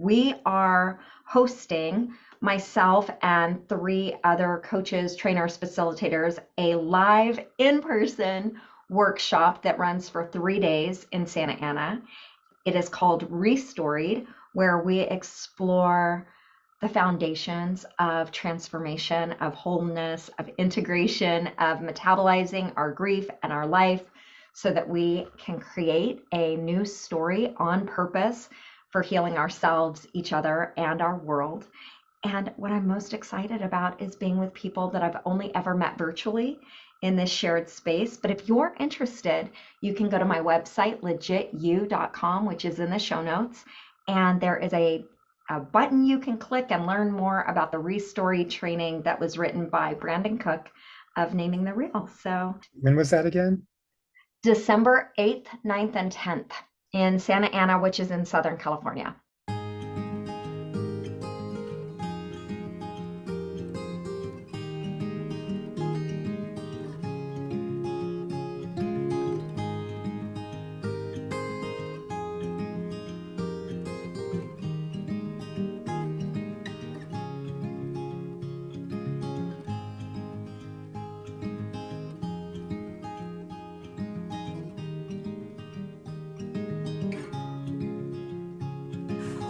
we are hosting, myself and three other coaches, trainers, facilitators, a live in-person workshop that runs for 3 days in Santa Ana. It is called Restoried, where we explore the foundations of transformation, of wholeness, of integration, of metabolizing our grief and our life so that we can create a new story on purpose for healing ourselves, each other, and our world. And what I'm most excited about is being with people that I've only ever met virtually in this shared space. But if you're interested, you can go to my website, legitu.com, which is in the show notes. And there is a button you can click and learn more about the Restoried training that was written by Brandon Cook of Naming the Real. So when was that again? December 8th, 9th, and 10th in Santa Ana, which is in Southern California.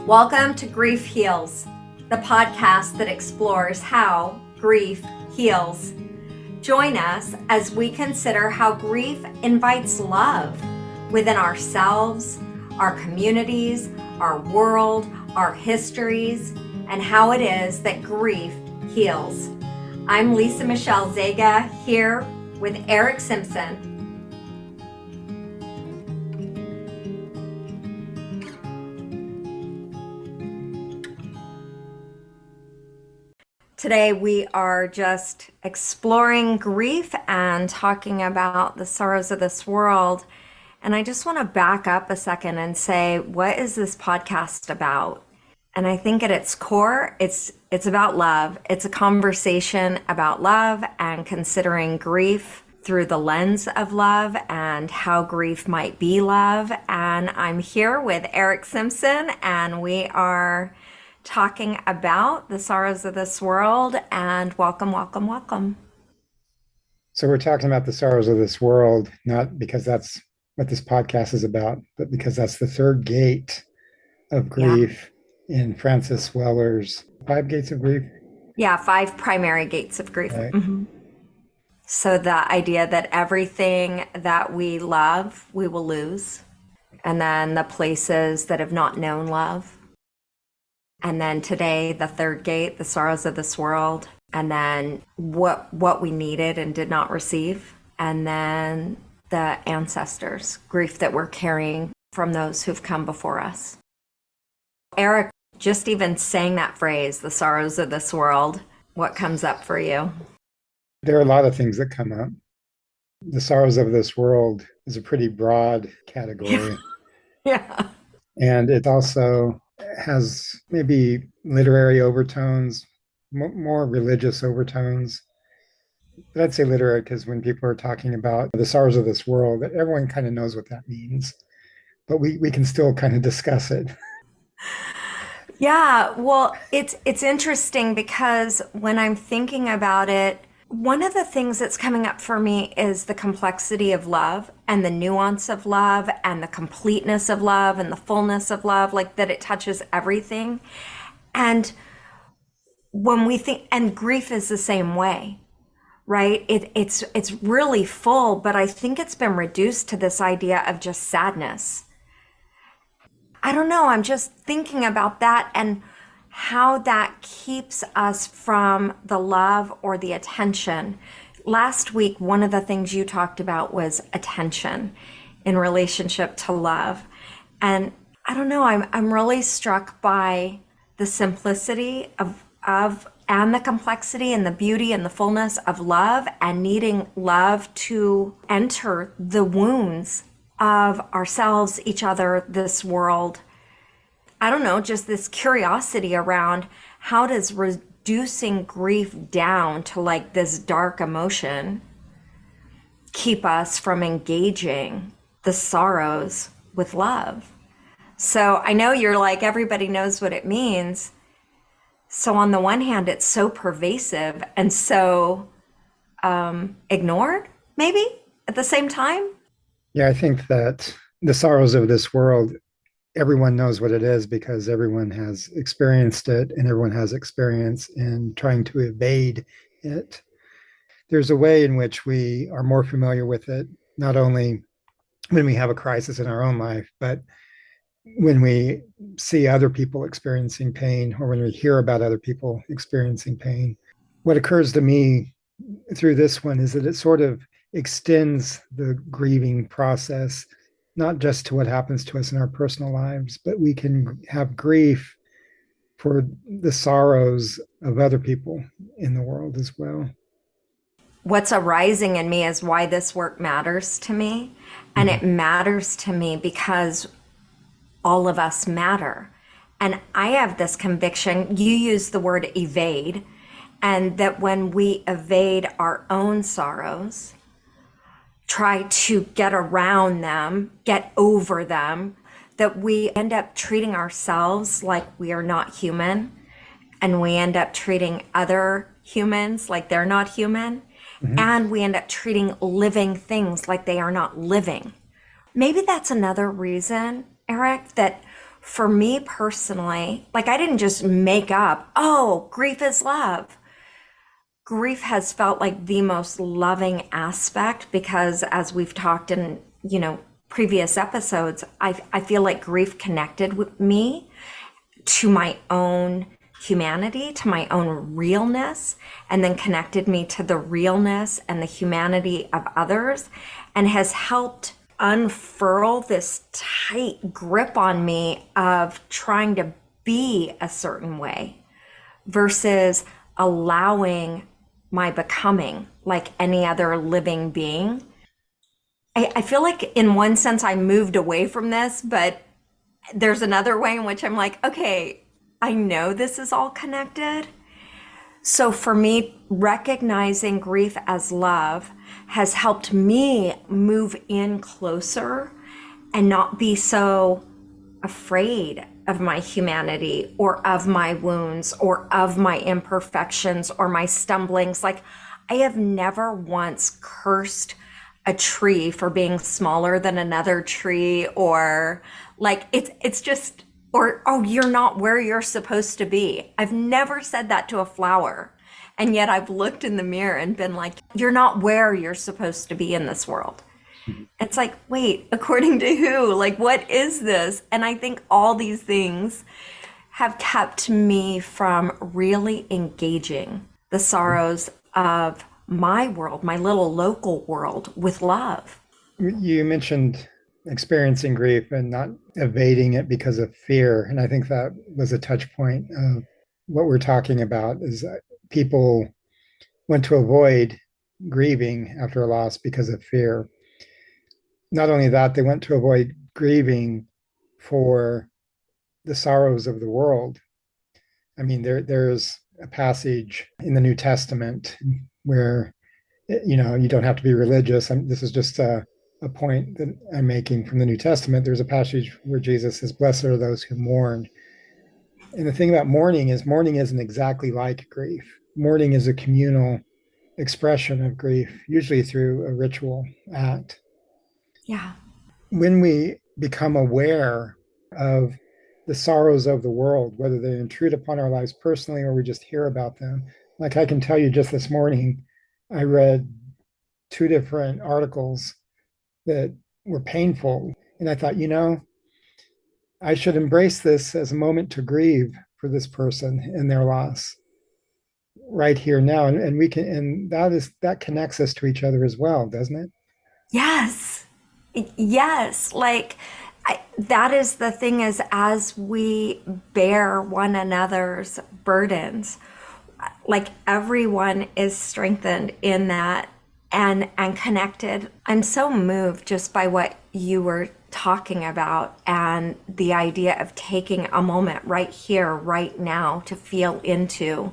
Welcome to Grief Heals, the podcast that explores how grief heals. Join us as we consider how grief invites love within ourselves, our communities, our world, our histories, and how it is that grief heals. I'm Lisa Michelle Zega here with Eric Simpson. Today we are just exploring grief and talking about the sorrows of this world. And I just want to back up a second and say, what is this podcast about? And I think at its core, it's about love. It's a conversation about love and considering grief through the lens of love and how grief might be love. And I'm here with Eric Simpson, and we are talking about the sorrows of this world. And welcome, welcome, welcome. So we're talking about the sorrows of this world, not because that's what this podcast is about, but because that's the third gate of grief in Francis Weller's Five Gates of Grief. Yeah, 5 primary gates of grief. Right. Mm-hmm. So the idea that everything that we love, we will lose. And then the places that have not known love. And then today, the third gate, the sorrows of this world. And then what we needed and did not receive. And then the ancestors, grief that we're carrying from those who've come before us. Eric, just even saying that phrase, the sorrows of this world, what comes up for you? There are a lot of things that come up. The sorrows of this world is a pretty broad category. Yeah. And it also has maybe literary overtones, more religious overtones. But I'd say literary because when people are talking about the sorrows of this world, everyone kind of knows what that means. But we can still kind of discuss it. Yeah, well, it's interesting because when I'm thinking about it, one of the things that's coming up for me is the complexity of love and the nuance of love and the completeness of love and the fullness of love, like that it touches everything. And when we think, and grief is the same way, right? It's really full, but I think it's been reduced to this idea of just sadness. I don't know, I'm just thinking about that and how that keeps us from the love or the attention. Last week, one of the things you talked about was attention in relationship to love. And I don't know, I'm really struck by the simplicity of and the complexity and the beauty and the fullness of love and needing love to enter the wounds of ourselves, each other, this world. I don't know, just this curiosity around how does reducing grief down to like this dark emotion keep us from engaging the sorrows with love? So I know you're like, everybody knows what it means. So on the one hand, it's so pervasive and so ignored, maybe at the same time. Yeah, I think that the sorrows of this world, everyone knows what it is because everyone has experienced it and everyone has experience in trying to evade it. There's a way in which we are more familiar with it, not only when we have a crisis in our own life, but when we see other people experiencing pain or when we hear about other people experiencing pain. What occurs to me through this one is that it sort of extends the grieving process, not just to what happens to us in our personal lives, but we can have grief for the sorrows of other people in the world as well. What's arising in me is why this work matters to me. And Mm-hmm. it matters to me because all of us matter. And I have this conviction, you use the word evade, and that when we evade our own sorrows, try to get around them, get over them, that we end up treating ourselves like we are not human, and we end up treating other humans like they're not human, Mm-hmm. and we end up treating living things like they are not living. Maybe that's another reason, Eric, that for me personally, like I didn't just make up, oh, grief is love. Grief has felt like the most loving aspect because as we've talked in, previous episodes, I feel like grief connected with me to my own humanity, to my own realness, and then connected me to the realness and the humanity of others, and has helped unfurl this tight grip on me of trying to be a certain way versus allowing my becoming like any other living being. I feel like in one sense I moved away from this, but there's another way in which I'm like, okay, I know this is all connected. So for me, recognizing grief as love has helped me move in closer and not be so afraid of my humanity or of my wounds or of my imperfections or my stumblings. Like I have never once cursed a tree for being smaller than another tree, or like it's just, or oh, you're not where you're supposed to be. I've never said that to a flower. And yet I've looked in the mirror and been like, you're not where you're supposed to be in this world. It's like, wait, according to who? Like, what is this? And I think all these things have kept me from really engaging the sorrows of my world, my little local world, with love. You mentioned experiencing grief and not evading it because of fear. And I think that was a touch point of what we're talking about is that people want to avoid grieving after a loss because of fear. Not only that, they want to avoid grieving for the sorrows of the world. I mean, there's a passage in the New Testament where you don't have to be religious. This is just a point that I'm making from the New Testament. There's a passage where Jesus says, "Blessed are those who mourn." And the thing about mourning isn't exactly like grief. Mourning is a communal expression of grief, usually through a ritual act. Yeah. When we become aware of the sorrows of the world, whether they intrude upon our lives personally or we just hear about them, like I can tell you just this morning, I read two different articles that were painful. And I thought, I should embrace this as a moment to grieve for this person and their loss right here now. And we can, and that connects us to each other as well, doesn't it? Yes. Yes. Like that is the thing is as we bear one another's burdens, like everyone is strengthened in that and connected. I'm so moved just by what you were talking about and the idea of taking a moment right here, right now to feel into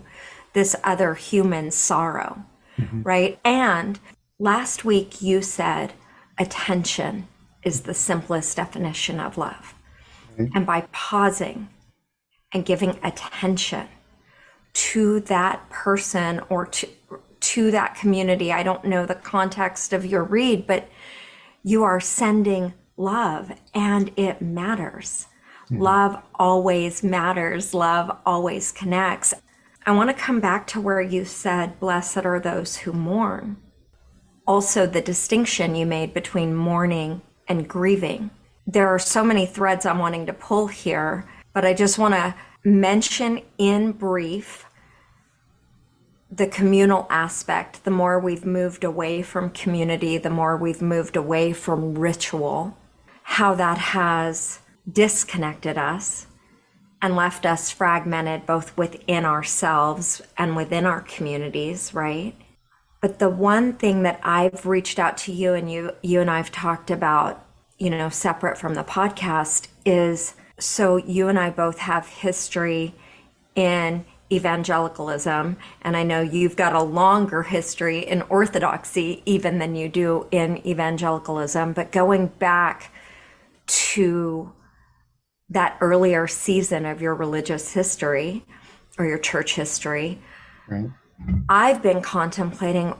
this other human sorrow, Mm-hmm. right? And last week you said attention is the simplest definition of love. Right. And by pausing and giving attention to that person or to that community. I don't know the context of your read, but you are sending love and it matters. Mhm. Love always matters. Love always connects. I want to come back to where you said, blessed are those who mourn. Also, the distinction you made between mourning and grieving. There are so many threads I'm wanting to pull here, but I just want to mention in brief the communal aspect. The more we've moved away from community, the more we've moved away from ritual, how that has disconnected us and left us fragmented both within ourselves and within our communities, right? But the one thing that I've reached out to you and you and I've talked about, separate from the podcast is, so you and I both have history in evangelicalism, and I know you've got a longer history in orthodoxy even than you do in evangelicalism, but going back to that earlier season of your religious history or your church history, Right. I've been contemplating,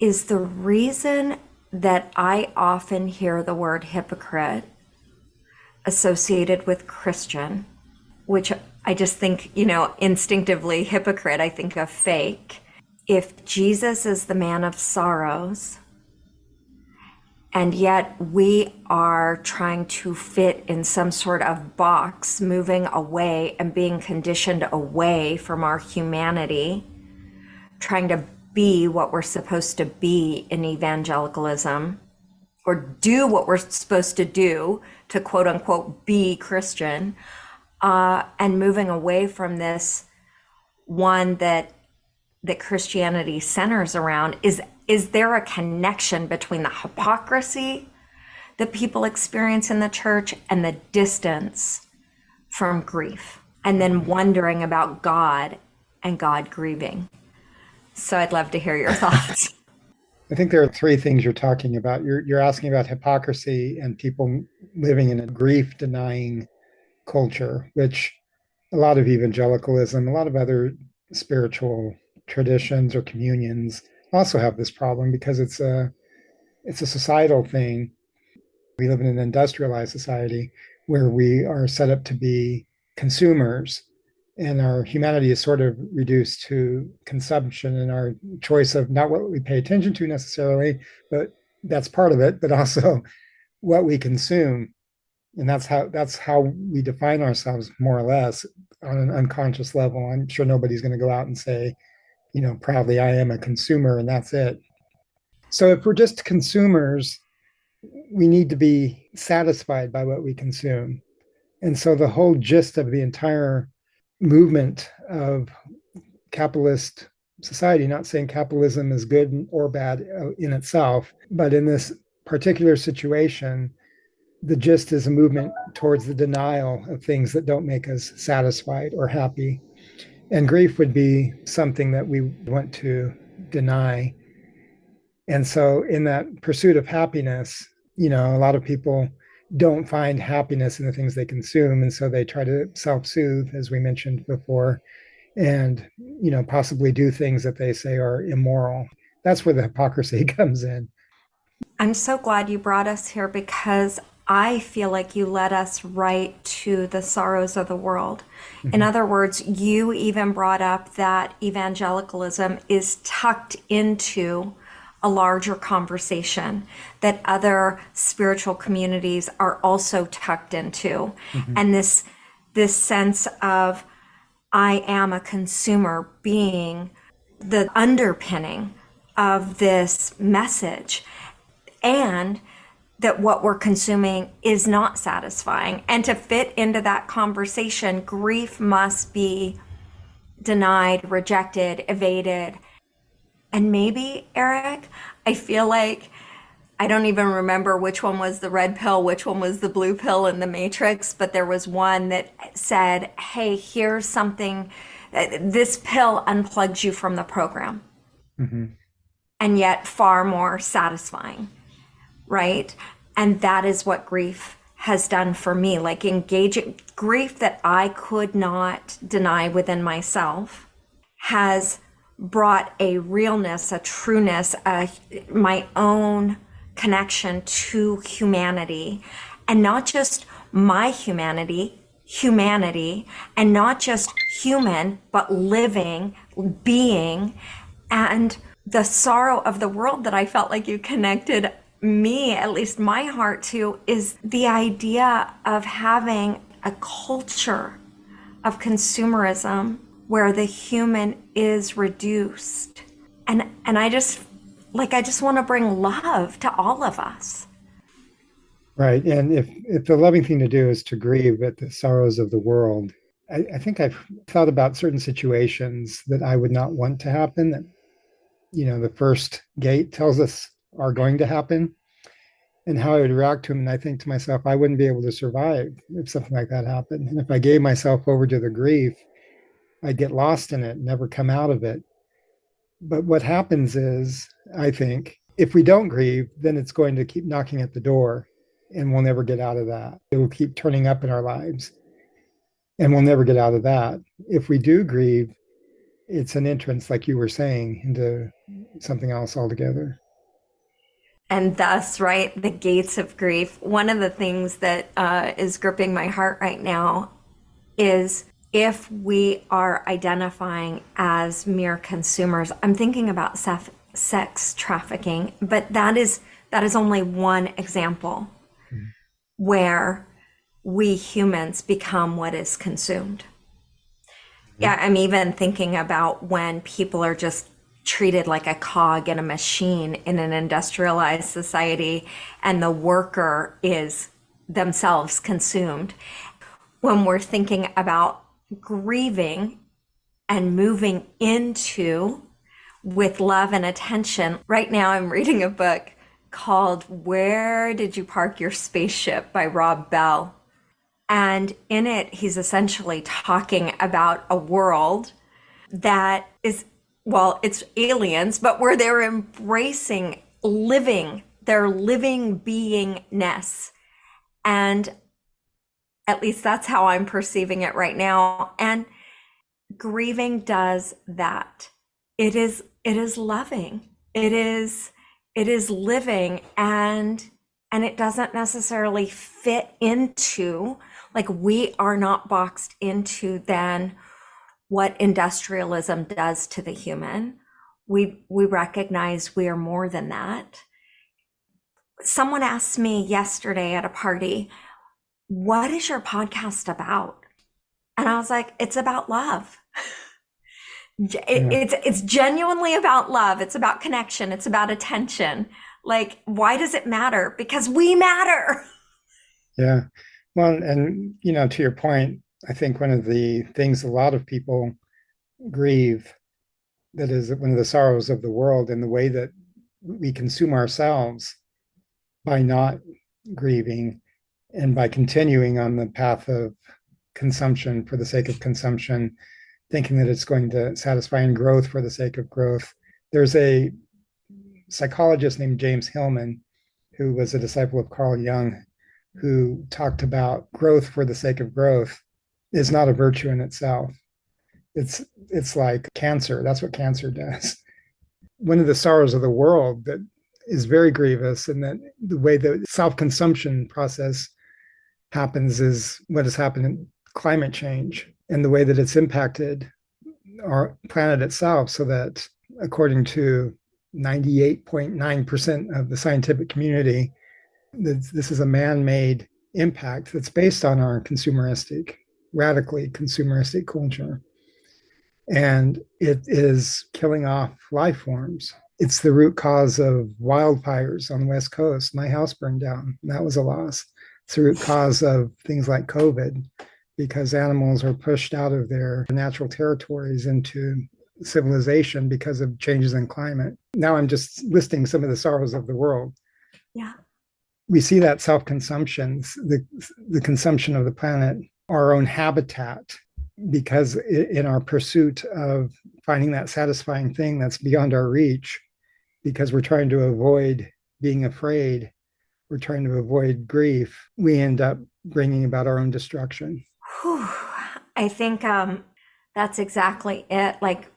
is the reason that I often hear the word hypocrite associated with Christian, which I just think, instinctively hypocrite, I think of fake. If Jesus is the man of sorrows, and yet we are trying to fit in some sort of box, moving away and being conditioned away from our humanity, trying to be what we're supposed to be in evangelicalism, or do what we're supposed to do to quote unquote be Christian, and moving away from this one that Christianity centers around. Is there a connection between the hypocrisy that people experience in the church and the distance from grief, and then wondering about God and God grieving? So I'd love to hear your thoughts. I think there are three things you're talking about. You're asking about hypocrisy and people living in a grief denying culture, which a lot of evangelicalism, a lot of other spiritual traditions or communions also have this problem because it's a societal thing. We live in an industrialized society where we are set up to be consumers, and our humanity is sort of reduced to consumption and our choice of not what we pay attention to necessarily, but that's part of it, but also what we consume. And that's how we define ourselves more or less on an unconscious level. I'm sure nobody's going to go out and say, proudly, I am a consumer, and that's it. So if we're just consumers, we need to be satisfied by what we consume. And so the whole gist of the entire movement of capitalist society, not saying capitalism is good or bad in itself, but in this particular situation, the gist is a movement towards the denial of things that don't make us satisfied or happy. And grief would be something that we want to deny. And so, in that pursuit of happiness, a lot of people don't find happiness in the things they consume. And so they try to self soothe, as we mentioned before, and, possibly do things that they say are immoral. That's where the hypocrisy comes in. I'm so glad you brought us here because I feel like you led us right to the sorrows of the world. In Mm-hmm. other words, you even brought up that evangelicalism is tucked into a larger conversation that other spiritual communities are also tucked into. Mm-hmm. And this sense of I am a consumer being the underpinning of this message, and that what we're consuming is not satisfying. And to fit into that conversation, grief must be denied, rejected, evaded. And maybe, Eric, I feel like I don't even remember which one was the red pill, which one was the blue pill in the Matrix, but there was one that said, hey, here's something, this pill unplugs you from the program, Mm-hmm. and yet far more satisfying, right? And that is what grief has done for me, like engaging grief that I could not deny within myself, has brought a realness, a trueness, my own connection to humanity, and not just my humanity, and not just human, but living, being, and the sorrow of the world that I felt like you connected me, at least my heart to, is the idea of having a culture of consumerism where the human is reduced. And I just want to bring love to all of us. Right. And if the loving thing to do is to grieve at the sorrows of the world, I think I've thought about certain situations that I would not want to happen that, the first gate tells us are going to happen and how I would react to them. And I think to myself, I wouldn't be able to survive if something like that happened. And if I gave myself over to the grief, I'd get lost in it, never come out of it. But what happens is, I think, if we don't grieve, then it's going to keep knocking at the door and we'll never get out of that. It will keep turning up in our lives and we'll never get out of that. If we do grieve, it's an entrance, like you were saying, into something else altogether. And thus, right, the gates of grief. One of the things that is gripping my heart right now is if we are identifying as mere consumers. I'm thinking about sex trafficking, but that is only one example where we humans become what is consumed. Yeah, I'm even thinking about when people are just treated like a cog in a machine in an industrialized society and the worker is themselves consumed. When we're thinking about grieving and moving into with love and attention. Right now I'm reading a book called Where Did You Park Your Spaceship by Rob Bell. And in it, he's essentially talking about a world that is, well, it's aliens, but where they're embracing living, their living beingness. And at least that's how I'm perceiving it right now. And grieving does that. It is loving. It is living, and it doesn't necessarily fit into, like, we are not boxed into then what industrialism does to the human. We recognize we are more than that. Someone asked me yesterday at a party, what is your podcast about? And I was like, it's about love. It's genuinely about love. It's about connection. It's about attention. Like, why does it matter? Because we matter. Yeah. Well, and to your point, I think one of the things a lot of people grieve, that is one of the sorrows of the world, and the way that we consume ourselves by not grieving and by continuing on the path of consumption for the sake of consumption, thinking that it's going to satisfy, and growth for the sake of growth. There's a psychologist named James Hillman, who was a disciple of Carl Jung, who talked about growth for the sake of growth is not a virtue in itself. It's like cancer. That's what cancer does. One of the sorrows of the world that is very grievous, and that the way the self-consumption process happens, is what has happened in climate change and the way that it's impacted our planet itself, so that according to 98.9% of the scientific community, this is a man-made impact that's based on our radically consumeristic culture. And it is killing off life forms. It's the root cause of wildfires on the West Coast. My house burned down, and that was a loss. It's the root cause of things like COVID, because animals are pushed out of their natural territories into civilization because of changes in climate. Now I'm just listing some of the sorrows of the world. Yeah. We see that self-consumption, the consumption of the planet, our own habitat, because in our pursuit of finding that satisfying thing that's beyond our reach, because we're trying to avoid being afraid we're trying to avoid grief, we end up bringing about our own destruction. Whew. I think that's exactly it. Like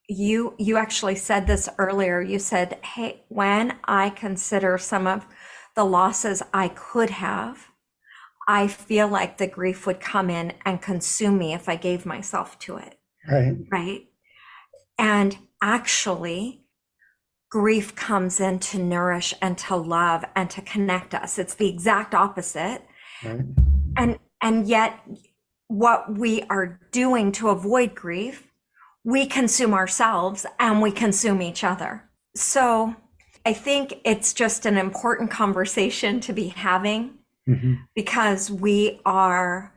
you actually said this earlier. You said, "Hey, when I consider some of the losses I could have, I feel like the grief would come in and consume me if I gave myself to it." Right. Right? And actually, grief comes in to nourish and to love and to connect us. It's the exact opposite. Right. And yet what we are doing to avoid grief, we consume ourselves and we consume each other. So I think it's just an important conversation to be having Mm-hmm. because we are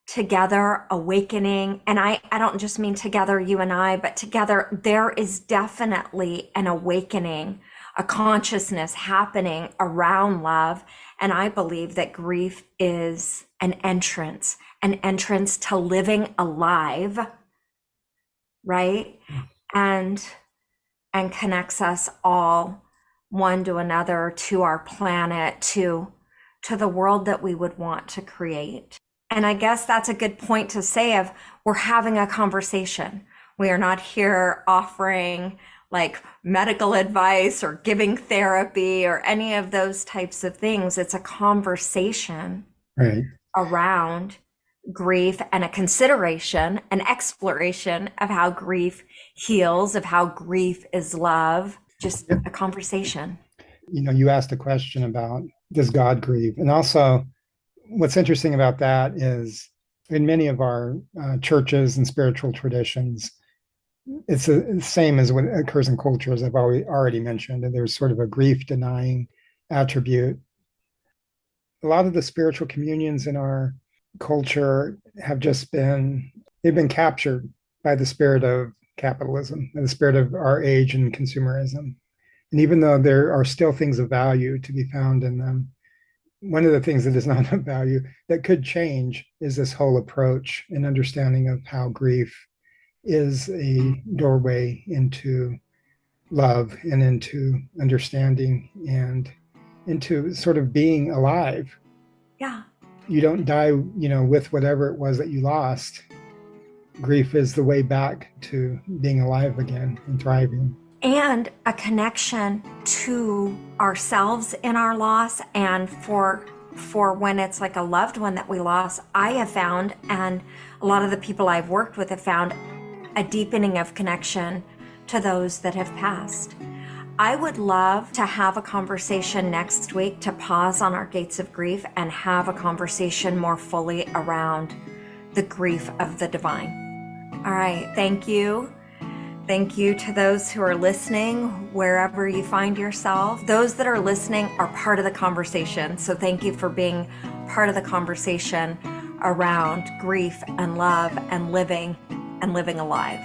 together awakening. And I don't just mean together, you and I, but together, there is definitely an awakening, a consciousness happening around love. And I believe that grief is an entrance to living alive, right? And connects us all, one to another, to our planet, to the world that we would want to create. And I guess that's a good point to say of we're having a conversation. We are not here offering like medical advice or giving therapy or any of those types of things. It's a conversation Right. around grief and a consideration, an exploration of how grief heals, of how grief is love, just Yep. a conversation. You asked a question about does God grieve? And also, what's interesting about that is in many of our churches and spiritual traditions, it's the same as what occurs in culture, as I've already mentioned. And there's sort of a grief denying attribute. A lot of the spiritual communions in our culture have they've been captured by the spirit of capitalism and the spirit of our age and consumerism. And even though there are still things of value to be found in them, one of the things that is not of value that could change is this whole approach and understanding of how grief is a doorway into love and into understanding and into sort of being alive. Yeah. You don't die, with whatever it was that you lost. Grief is the way back to being alive again and thriving. And a connection to ourselves in our loss, and for when it's like a loved one that we lost, I have found, and a lot of the people I've worked with have found, a deepening of connection to those that have passed. I would love to have a conversation next week to pause on our gates of grief and have a conversation more fully around the grief of the divine. All right, thank you. Thank you to those who are listening, wherever you find yourself. Those that are listening are part of the conversation. So thank you for being part of the conversation around grief and love and living alive.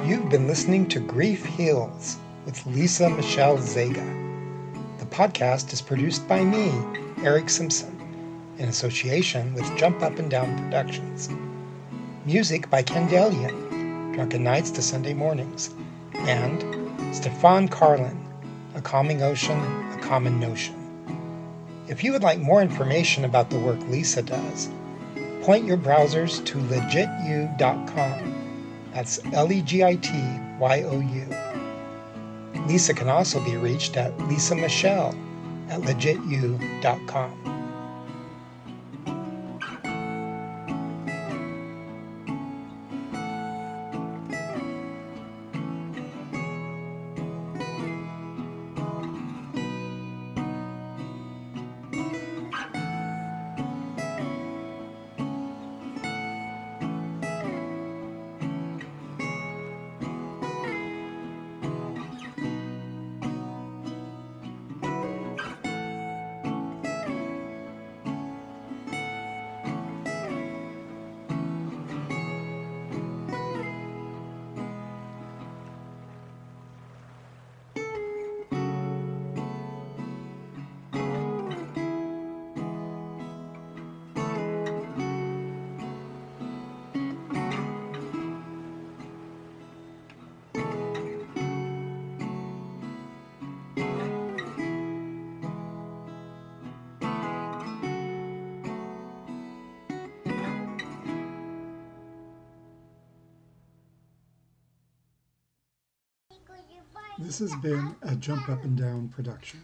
You've been listening to Grief Heals with Lisa Michelle Zega. The podcast is produced by me, Eric Simpson, in association with Jump Up and Down Productions. Music by Ken Delian, Drunken Nights to Sunday Mornings, and Stefan Carlin, A Calming Ocean, A Common Notion. If you would like more information about the work Lisa does, point your browsers to legityou.com. That's LEGITYOU. Lisa can also be reached at lisamichelle@legityou.com. This has been a Jump Up and Down production.